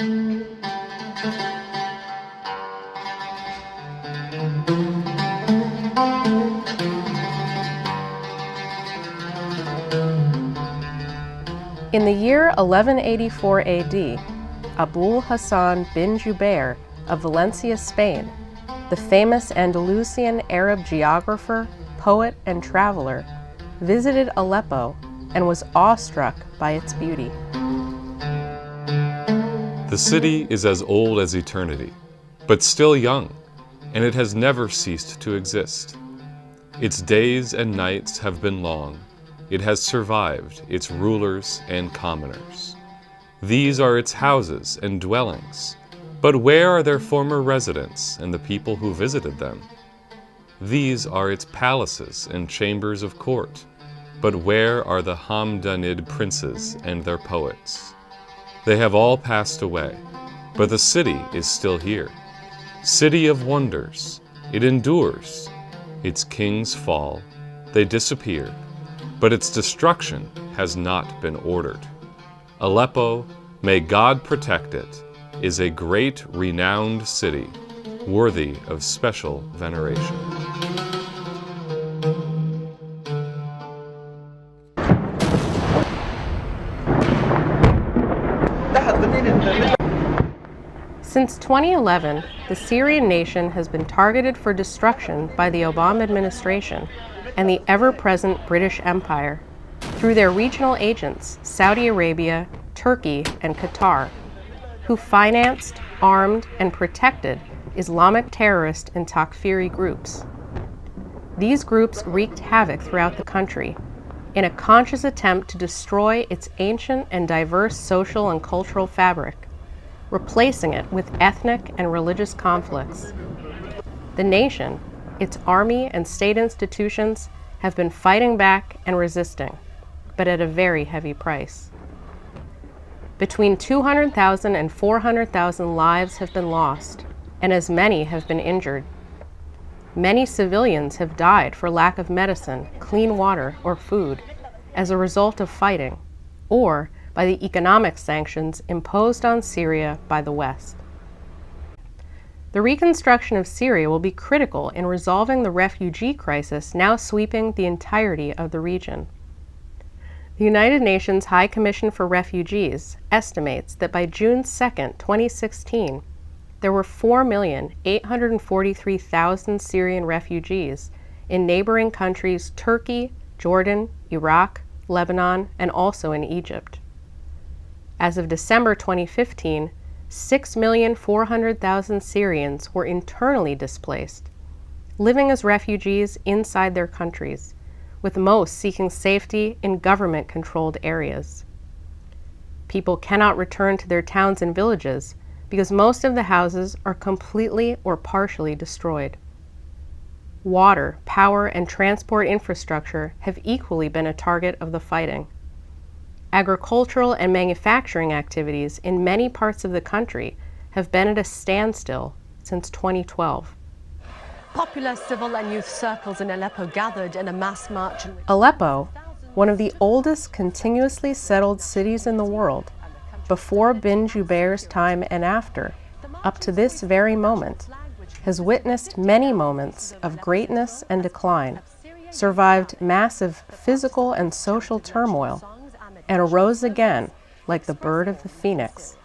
In the year 1184 AD, Abul Hassan bin Jubair of Valencia, Spain, the famous Andalusian Arab geographer, poet, and traveler, visited Aleppo and was awestruck by its beauty. The city is as old as eternity, but still young, and it has never ceased to exist. Its days and nights have been long. It has survived its rulers and commoners. These are its houses and dwellings, but where are their former residents and the people who visited them? These are its palaces and chambers of court, but where are the Hamdanid princes and their poets? They have all passed away, but the city is still here. City of wonders, it endures. Its kings fall, they disappear, but its destruction has not been ordered. Aleppo, may God protect it, is a great renowned city, worthy of special veneration. Since 2011, the Syrian nation has been targeted for destruction by the Obama administration and the ever-present British Empire through their regional agents, Saudi Arabia, Turkey, and Qatar, who financed, armed, and protected Islamic terrorist and Takfiri groups. These groups wreaked havoc throughout the country in a conscious attempt to destroy its ancient and diverse social and cultural fabric, replacing it with ethnic and religious conflicts. The nation, its army and state institutions have been fighting back and resisting, but at a very heavy price. Between 200,000 and 400,000 lives have been lost, and as many have been injured. Many civilians have died for lack of medicine, clean water, or food as a result of fighting, or by the economic sanctions imposed on Syria by the West. The reconstruction of Syria will be critical in resolving the refugee crisis now sweeping the entirety of the region. The United Nations High Commission for Refugees estimates that by June 2, 2016, there were 4,843,000 Syrian refugees in neighboring countries Turkey, Jordan, Iraq, Lebanon, and also in Egypt. As of December 2015, 6,400,000 Syrians were internally displaced, living as refugees inside their countries, with most seeking safety in government-controlled areas. People cannot return to their towns and villages because most of the houses are completely or partially destroyed. Water, power, and transport infrastructure have equally been a target of the fighting. Agricultural and manufacturing activities in many parts of the country have been at a standstill since 2012. Popular civil and youth circles in Aleppo gathered in a mass march. Aleppo, one of the oldest continuously settled cities in the world, before bin Jubair's time and after, up to this very moment, has witnessed many moments of greatness and decline, survived massive physical and social turmoil, and arose again like the bird of the phoenix.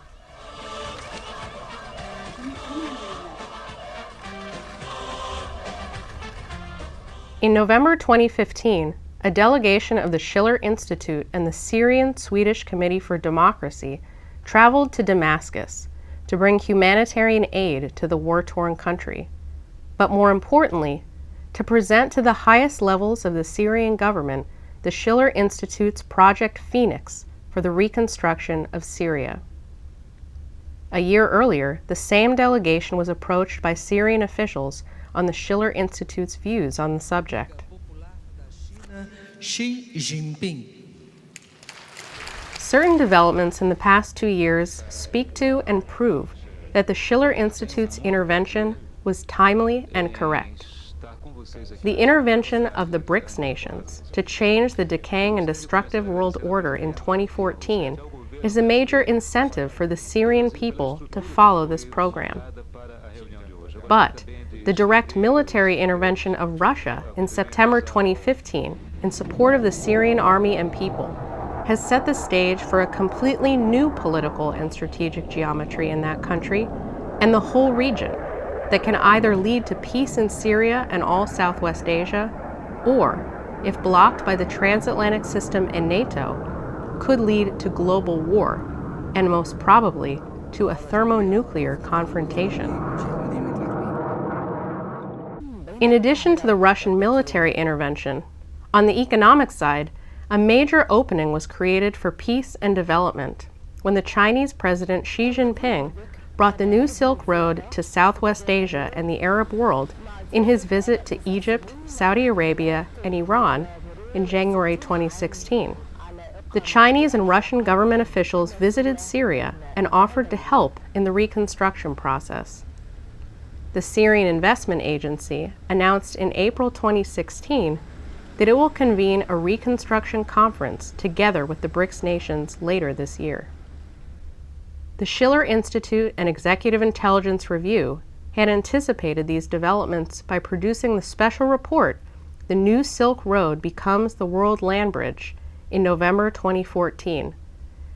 In November 2015, a delegation of the Schiller Institute and the Syrian-Swedish Committee for Democracy traveled to Damascus to bring humanitarian aid to the war-torn country, but more importantly, to present to the highest levels of the Syrian government the Schiller Institute's Project Phoenix for the reconstruction of Syria. A year earlier, the same delegation was approached by Syrian officials on the Schiller Institute's views on the subject. Certain developments in the past 2 years speak to and prove that the Schiller Institute's intervention was timely and correct. The intervention of the BRICS nations to change the decaying and destructive world order in 2014 is a major incentive for the Syrian people to follow this program. But the direct military intervention of Russia in September 2015 in support of the Syrian army and people has set the stage for a completely new political and strategic geometry in that country and the whole region that can either lead to peace in Syria and all Southwest Asia, or, if blocked by the transatlantic system and NATO, could lead to global war, and most probably to a thermonuclear confrontation. In addition to the Russian military intervention, on the economic side, a major opening was created for peace and development when the Chinese President Xi Jinping brought the new Silk Road to Southwest Asia and the Arab world in his visit to Egypt, Saudi Arabia, and Iran in January 2016. The Chinese and Russian government officials visited Syria and offered to help in the reconstruction process. The Syrian Investment Agency announced in April 2016 that it will convene a reconstruction conference together with the BRICS nations later this year. The Schiller Institute and Executive Intelligence Review had anticipated these developments by producing the special report, The New Silk Road Becomes the World Land Bridge, in November 2014,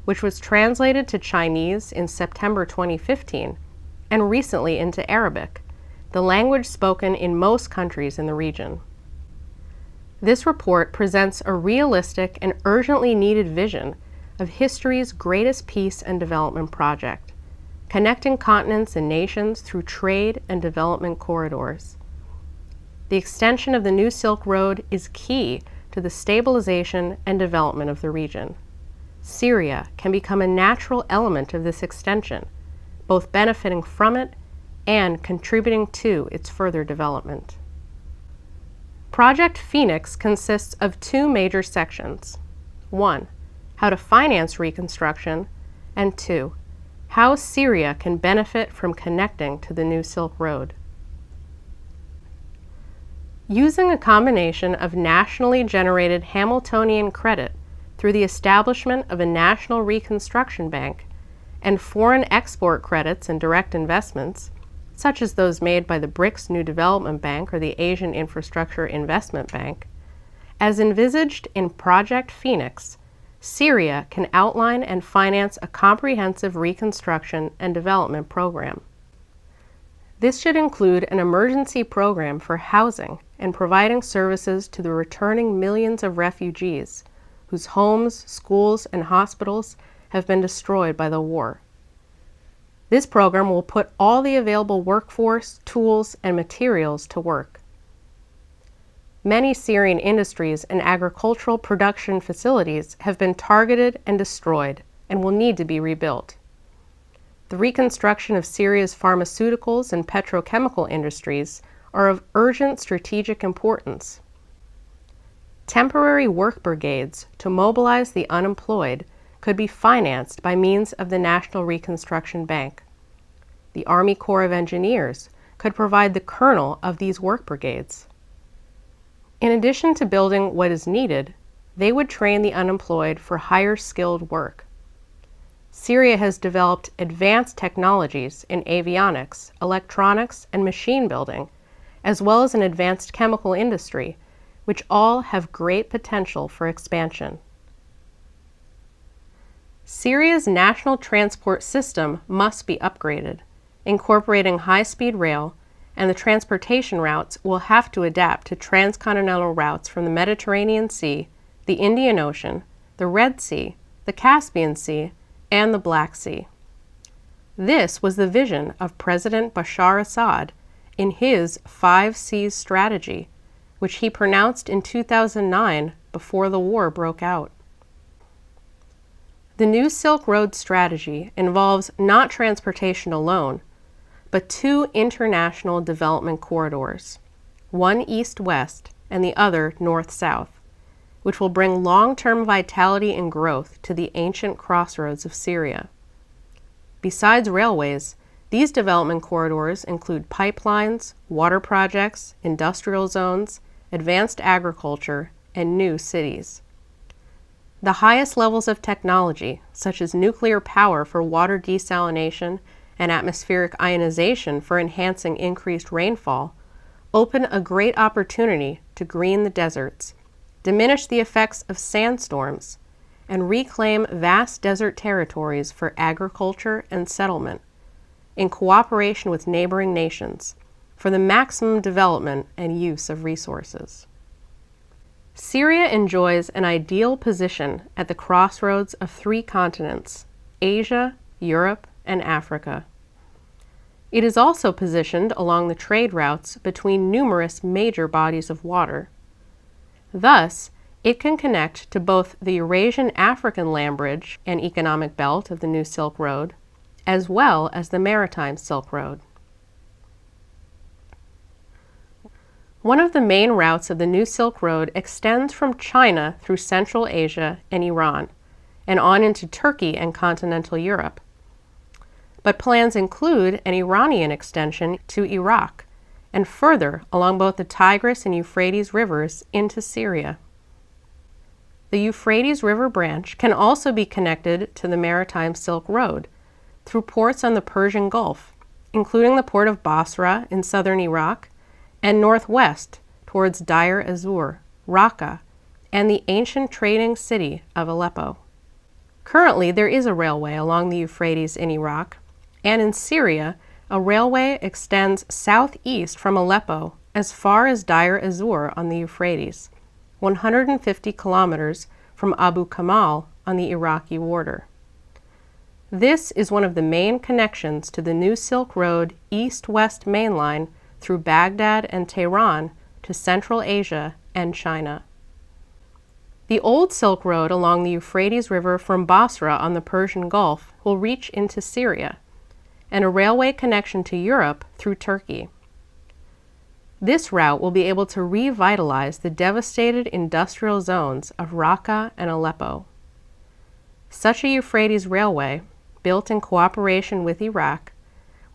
which was translated to Chinese in September 2015 and recently into Arabic, the language spoken in most countries in the region. This report presents a realistic and urgently needed vision of history's greatest peace and development project, connecting continents and nations through trade and development corridors. The extension of the New Silk Road is key to the stabilization and development of the region. Syria can become a natural element of this extension, both benefiting from it and contributing to its further development. Project Phoenix consists of two major sections. 1. How to finance reconstruction, and 2. How Syria can benefit from connecting to the New Silk Road. Using a combination of nationally generated Hamiltonian credit through the establishment of a national reconstruction bank and foreign export credits and direct investments, such as those made by the BRICS New Development Bank or the Asian Infrastructure Investment Bank, as envisaged in Project Phoenix, Syria can outline and finance a comprehensive reconstruction and development program. This should include an emergency program for housing and providing services to the returning millions of refugees whose homes, schools, and hospitals have been destroyed by the war. This program will put all the available workforce, tools, and materials to work. Many Syrian industries and agricultural production facilities have been targeted and destroyed and will need to be rebuilt. The reconstruction of Syria's pharmaceuticals and petrochemical industries are of urgent strategic importance. Temporary work brigades to mobilize the unemployed could be financed by means of the National Reconstruction Bank. The Army Corps of Engineers could provide the kernel of these work brigades. In addition to building what is needed, they would train the unemployed for higher skilled work. Syria has developed advanced technologies in avionics, electronics, and machine building, as well as an advanced chemical industry, which all have great potential for expansion. Syria's national transport system must be upgraded, incorporating high-speed rail, and the transportation routes will have to adapt to transcontinental routes from the Mediterranean Sea, the Indian Ocean, the Red Sea, the Caspian Sea, and the Black Sea. This was the vision of President Bashar Assad in his 5 Seas strategy, which he pronounced in 2009 before the war broke out. The New Silk Road strategy involves not transportation alone, but 2 international development corridors, one east-west and the other north-south, which will bring long-term vitality and growth to the ancient crossroads of Syria. Besides railways, these development corridors include pipelines, water projects, industrial zones, advanced agriculture, and new cities. the highest levels of technology, such as nuclear power for water desalination and atmospheric ionization for enhancing increased rainfall, open a great opportunity to green the deserts, diminish the effects of sandstorms, and reclaim vast desert territories for agriculture and settlement, in cooperation with neighboring nations, for the maximum development and use of resources. Syria enjoys an ideal position at the crossroads of three continents: Asia, Europe, and Africa. It is also positioned along the trade routes between numerous major bodies of water. Thus, it can connect to both the Eurasian-African land bridge and economic belt of the New Silk Road, as well as the Maritime Silk Road. One of the main routes of the New Silk Road extends from China through Central Asia and Iran, and on into Turkey and continental Europe. But plans include an Iranian extension to Iraq, and further along both the Tigris and Euphrates rivers into Syria. The Euphrates River branch can also be connected to the Maritime Silk Road through ports on the Persian Gulf, including the port of Basra in southern Iraq, and northwest towards Deir ez-Zor, Raqqa, and the ancient trading city of Aleppo. Currently, there is a railway along the Euphrates in Iraq, and in Syria, a railway extends southeast from Aleppo as far as Deir ez-Zor on the Euphrates, 150 kilometers from Abu Kamal on the Iraqi border. This is one of the main connections to the New Silk Road east-west main line through Baghdad and Tehran to Central Asia and China. The old Silk Road along the Euphrates River from Basra on the Persian Gulf will reach into Syria, and a railway connection to Europe through Turkey. This route will be able to revitalize the devastated industrial zones of Raqqa and Aleppo. Such a Euphrates railway, built in cooperation with Iraq,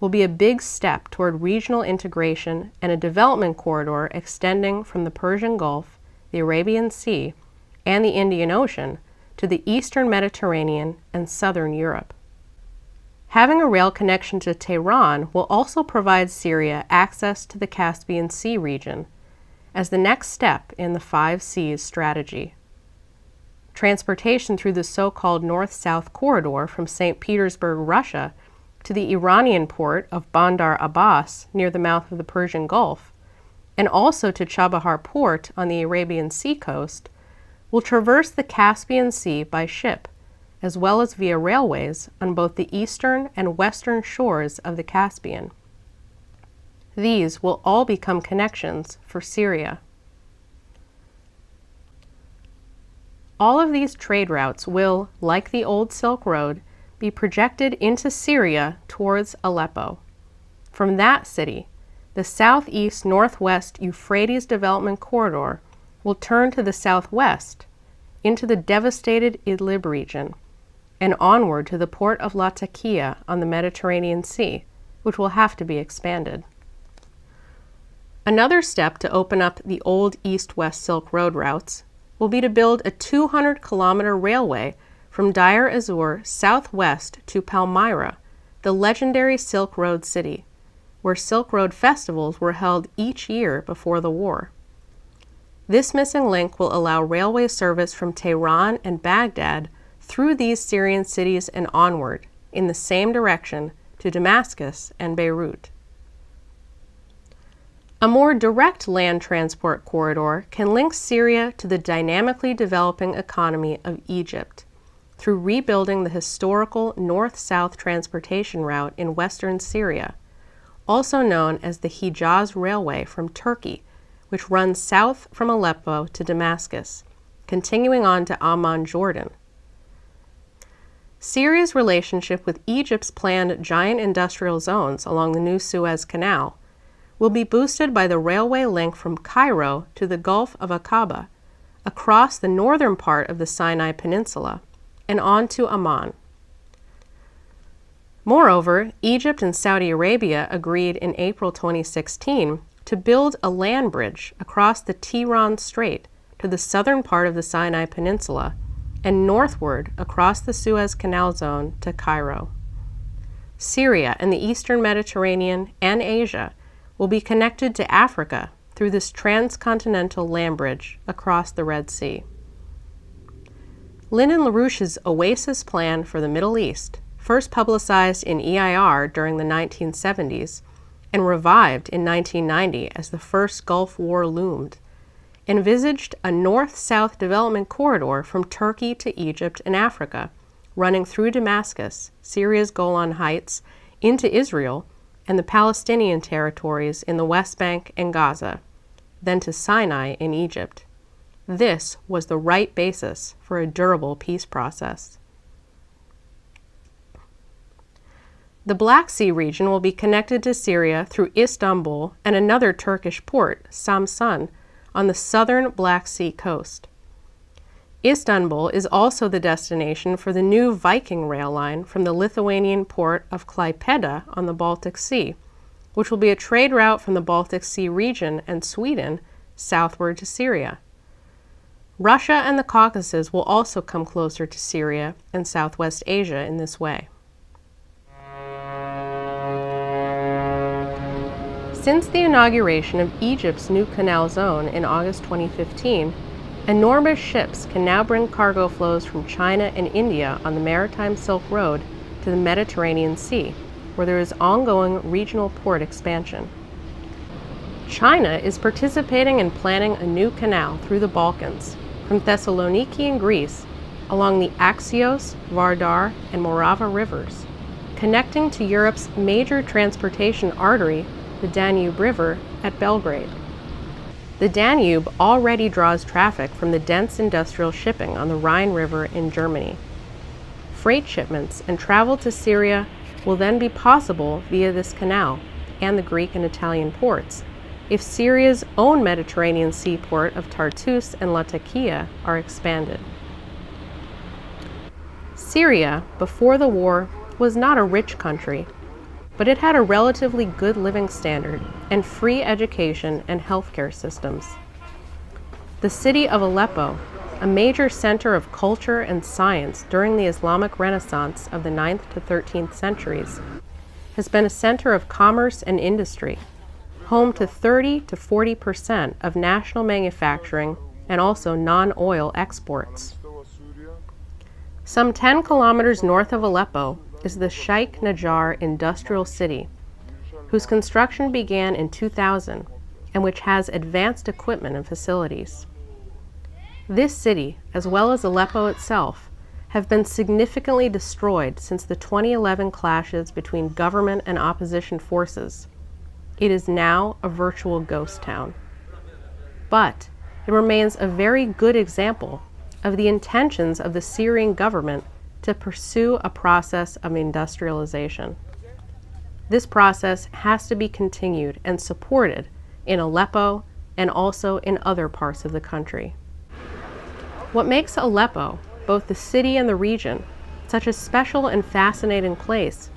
will be a big step toward regional integration and a development corridor extending from the Persian Gulf, the Arabian Sea, and the Indian Ocean to the eastern Mediterranean and southern Europe. Having a rail connection to Tehran will also provide Syria access to the Caspian Sea region as the next step in the Five Seas strategy. Transportation through the so-called North-South corridor from St. Petersburg, Russia, to the Iranian port of Bandar Abbas near the mouth of the Persian Gulf, and also to Chabahar port on the Arabian Sea coast, will traverse the Caspian Sea by ship, as well as via railways on both the eastern and western shores of the Caspian. These will all become connections for Syria. All of these trade routes will, like the old Silk Road, be projected into Syria towards Aleppo. From that city, the southeast-northwest Euphrates Development Corridor will turn to the southwest into the devastated Idlib region and onward to the port of Latakia on the Mediterranean Sea, which will have to be expanded. Another step to open up the old east-west Silk Road routes will be to build a 200-kilometer railway from Deir ez-Zor southwest to Palmyra, the legendary Silk Road city, where Silk Road festivals were held each year before the war. This missing link will allow railway service from Tehran and Baghdad through these Syrian cities and onward, in the same direction, to Damascus and Beirut. A more direct land transport corridor can link Syria to the dynamically developing economy of Egypt, through rebuilding the historical north-south transportation route in western Syria, also known as the Hijaz Railway from Turkey, which runs south from Aleppo to Damascus, continuing on to Amman, Jordan. Syria's relationship with Egypt's planned giant industrial zones along the new Suez Canal will be boosted by the railway link from Cairo to the Gulf of Aqaba, across the northern part of the Sinai Peninsula, and on to Amman. Moreover, Egypt and Saudi Arabia agreed in April 2016 to build a land bridge across the Tiran Strait to the southern part of the Sinai Peninsula and northward across the Suez Canal zone to Cairo. Syria and the eastern Mediterranean and Asia will be connected to Africa through this transcontinental land bridge across the Red Sea. Lyndon LaRouche's Oasis Plan for the Middle East, first publicized in EIR during the 1970s and revived in 1990 as the first Gulf War loomed, envisaged a north-south development corridor from Turkey to Egypt and Africa, running through Damascus, Syria's Golan Heights, into Israel and the Palestinian territories in the West Bank and Gaza, then to Sinai in Egypt. This was the right basis for a durable peace process. The Black Sea region will be connected to Syria through Istanbul and another Turkish port, Samsun, on the southern Black Sea coast. Istanbul is also the destination for the new Viking rail line from the Lithuanian port of Klaipėda on the Baltic Sea, which will be a trade route from the Baltic Sea region and Sweden southward to Syria. Russia and the Caucasus will also come closer to Syria and Southwest Asia in this way. Since the inauguration of Egypt's new canal zone in August 2015, enormous ships can now bring cargo flows from China and India on the maritime Silk Road to the Mediterranean Sea, where there is ongoing regional port expansion. China is participating in planning a new canal through the Balkans, from Thessaloniki in Greece, along the Axios, Vardar, and Morava rivers, connecting to Europe's major transportation artery, the Danube River, at Belgrade. The Danube already draws traffic from the dense industrial shipping on the Rhine River in Germany. Freight shipments and travel to Syria will then be possible via this canal and the Greek and Italian ports, if Syria's own Mediterranean seaport of Tartus and Latakia are expanded. Syria, before the war, was not a rich country, but it had a relatively good living standard and free education and healthcare systems. The city of Aleppo, a major center of culture and science during the Islamic Renaissance of the 9th to 13th centuries, has been a center of commerce and industry, home to 30 to 40% of national manufacturing and also non-oil exports. Some 10 kilometers north of Aleppo is the Sheikh Najjar Industrial City, whose construction began in 2000 and which has advanced equipment and facilities. This city, as well as Aleppo itself, have been significantly destroyed since the 2011 clashes between government and opposition forces. It is now a virtual ghost town. But it remains a very good example of the intentions of the Syrian government to pursue a process of industrialization. This process has to be continued and supported in Aleppo and also in other parts of the country. What makes Aleppo, both the city and the region, such a special and fascinating place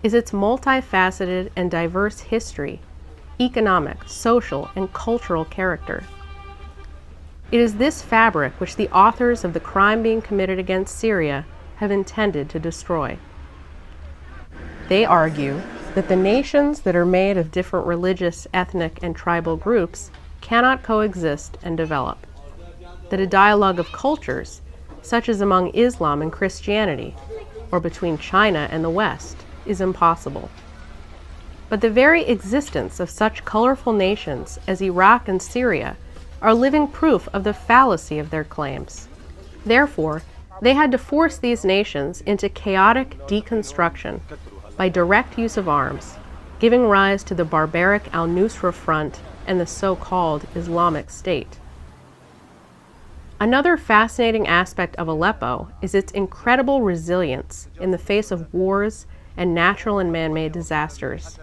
is its multifaceted and diverse history, economic, social, and cultural character. It is this fabric which the authors of the crime being committed against Syria have intended to destroy. They argue that the nations that are made of different religious, ethnic, and tribal groups cannot coexist and develop, that a dialogue of cultures, such as among Islam and Christianity, or between China and the West, is impossible. But the very existence of such colorful nations as Iraq and Syria are living proof of the fallacy of their claims. Therefore, they had to force these nations into chaotic deconstruction by direct use of arms, giving rise to the barbaric al-Nusra Front and the so-called Islamic State. Another fascinating aspect of Aleppo is its incredible resilience in the face of wars and natural and man-made disasters.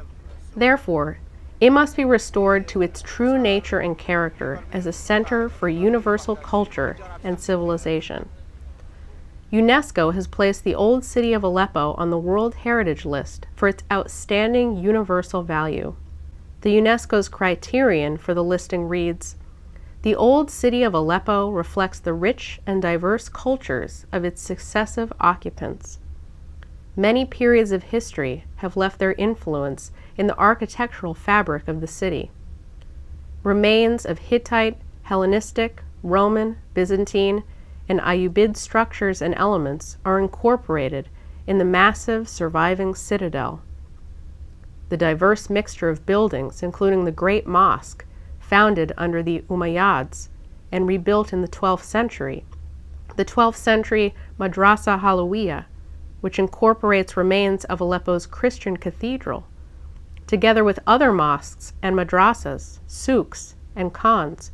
Therefore, it must be restored to its true nature and character as a center for universal culture and civilization. UNESCO has placed the old city of Aleppo on the World Heritage List for its outstanding universal value. The UNESCO's criterion for the listing reads, The old city of Aleppo reflects the rich and diverse cultures of its successive occupants. Many periods of history have left their influence in the architectural fabric of the city. Remains of Hittite, Hellenistic, Roman, Byzantine, and Ayyubid structures and elements are incorporated in the massive surviving citadel. The diverse mixture of buildings, including the Great Mosque, founded under the Umayyads and rebuilt in the 12th century, the 12th century Madrasa Halawiya, which incorporates remains of Aleppo's Christian cathedral, together with other mosques and madrasas, souks, and khans,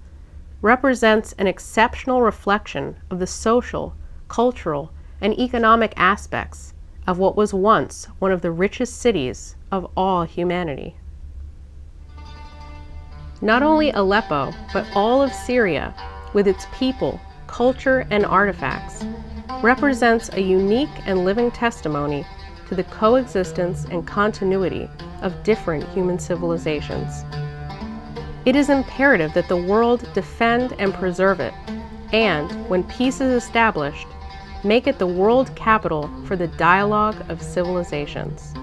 represents an exceptional reflection of the social, cultural, and economic aspects of what was once one of the richest cities of all humanity. Not only Aleppo, but all of Syria, with its people, culture, and artifacts, represents a unique and living testimony to the coexistence and continuity of different human civilizations. It is imperative that the world defend and preserve it, and, when peace is established, make it the world capital for the dialogue of civilizations.